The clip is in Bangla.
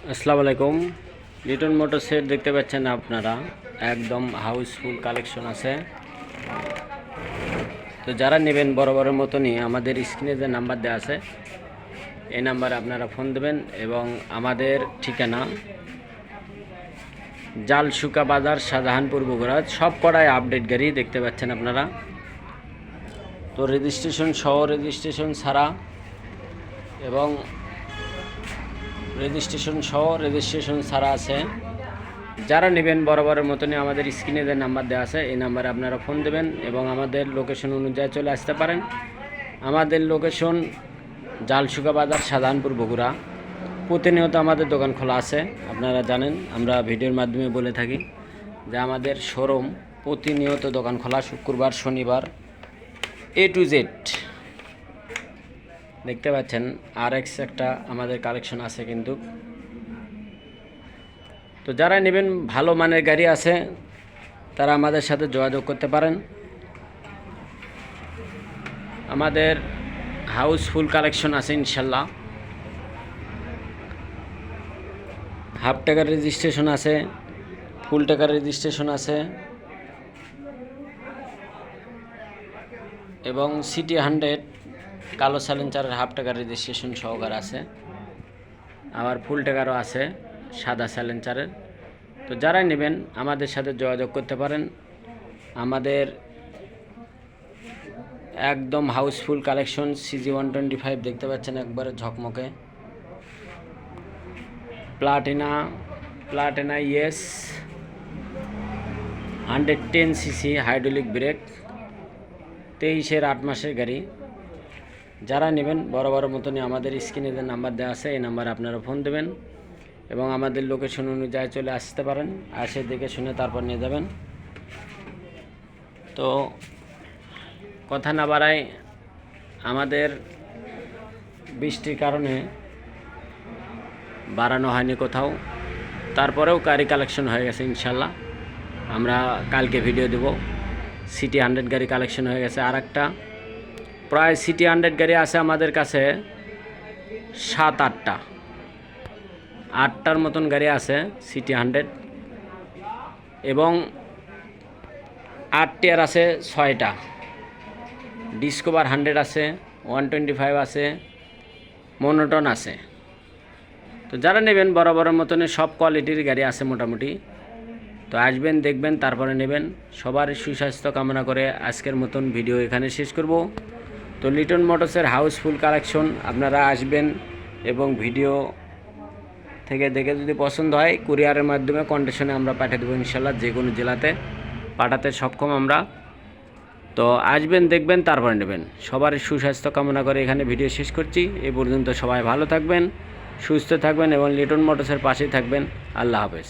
আসসালামু আলাইকুম। লিটন মোটর সেট দেখতে পাচ্ছেন আপনারা, একদম হাউসফুল কালেকশন আছে। তো যারা নেবেন বড় বড় মতনই আমাদের স্ক্রিনে যে নাম্বার দেওয়া আছে এই নাম্বারে আপনারা ফোন দেবেন এবং আমাদের ঠিকানা জালশুকা বাজার, শাহজাহানপুর, বগুড়া। সব কটাই আপডেট গাড়ি দেখতে পাচ্ছেন আপনারা। তো রেজিস্ট্রেশন সহ, রেজিস্ট্রেশন ছাড়া এবং রেজিস্ট্রেশন সহ, রেজিস্ট্রেশন ছাড়া আছে। যারা নেবেন বরাবরের মতনই আমাদের স্ক্রিনে যে নাম্বার দেওয়া আছে এই নাম্বারে আপনারা ফোন দেবেন এবং আমাদের লোকেশন অনুযায়ী চলে আসতে পারেন। আমাদের লোকেশন জালশুকা বাজার, শাহজাহানপুর, বগুড়া। প্রতিনিয়ত আমাদের দোকান খোলা আছে। আপনারা জানেন, আমরা ভিডিওর মাধ্যমে বলে থাকি যে আমাদের শোরুম প্রতিনিয়ত দোকান খোলা, শুক্রবার, শনিবার, A to Z। দেখতে পাচ্ছেন RX একটা আমাদের কালেকশন আছে কিন্তু। তো যারা নেবেন ভালো মানের গাড়ি আছে তারা আমাদের সাথে যোগাযোগ করতে পারেন। আমাদের হাউসফুল কালেকশন আছে ইনশাল্লাহ। হাফ টাকার রেজিস্ট্রেশন আছে, ফুল টাকার রেজিস্ট্রেশন আছে এবং সিটি 100 কালো সাইলেন্সারের হাফ টাকার রেজিস্ট্রেশন সহকার আছে। আবার ফুল টাকারও আছে সাদা সাইলেন্সারের। তো যারাই নেবেন আমাদের সাথে যোগাযোগ করতে পারেন। আমাদের একদম হাউসফুল কালেকশন CG 125 দেখতে পাচ্ছেন, একবারে ঝকমকে Platina yes 110cc hydraulic brake, 23-এর 8 মাসের গাড়ি। যারা নেবেন বড় বড় মতনই আমাদের স্ক্রিনে যে নাম্বার দেওয়া আছে এই নাম্বারে আপনারা ফোন দেবেন এবং আমাদের লোকেশন অনুযায়ী চলে আসতে পারেন। আসে দেখে শুনে তারপর নিয়ে যাবেন। তো কথা না বাড়াই, আমাদের বৃষ্টির কারণে বাড়ানো হয়নি কোথাও, তারপরেও গাড়ি কালেকশন হয়ে গেছে ইনশাল্লাহ। আমরা কালকে ভিডিও দেব। সিটি 100 গাড়ি কালেকশন হয়ে গেছে। আর একটা প্রায় সিটি 100 গাড়ি আছে আমাদের কাছে 7-8টার মতন গাড়ি আছে সিটি 100 এবং 8 টিয়ার আছে 6টা। ডিসকভার 100 আছে, 125 আছে, মনোটন আছে। তো যারা নেবেন বরাবরের মতনই সব কোয়ালিটির গাড়ি আছে মোটামুটি। তো আসবেন, দেখবেন, তারপরে নেবেন। সবার সুস্বাস্থ্য কামনা করে আজকের মতন ভিডিও এখানে শেষ করব। তো লিটন মোটরসের হাউসফুল কালেকশন আপনারা আসবেন এবং ভিডিও থেকে দেখে যদি পছন্দ হয় কুরিয়ারের মাধ্যমে কন্ডিশনে আমরা পাঠিয়ে দেবো ইনশাল্লাহ। যে কোনো জেলাতে পাঠাতে সক্ষম আমরা। তো আসবেন, দেখবেন, তারপরে নেবেন। সবার সুস্বাস্থ্য কামনা করে এখানে ভিডিও শেষ করছি। এই পর্যন্ত সবাই ভালো থাকবেন, সুস্থ থাকবেন এবং লিটন মোটরসের পাশেই থাকবেন। আল্লাহ হাফেজ।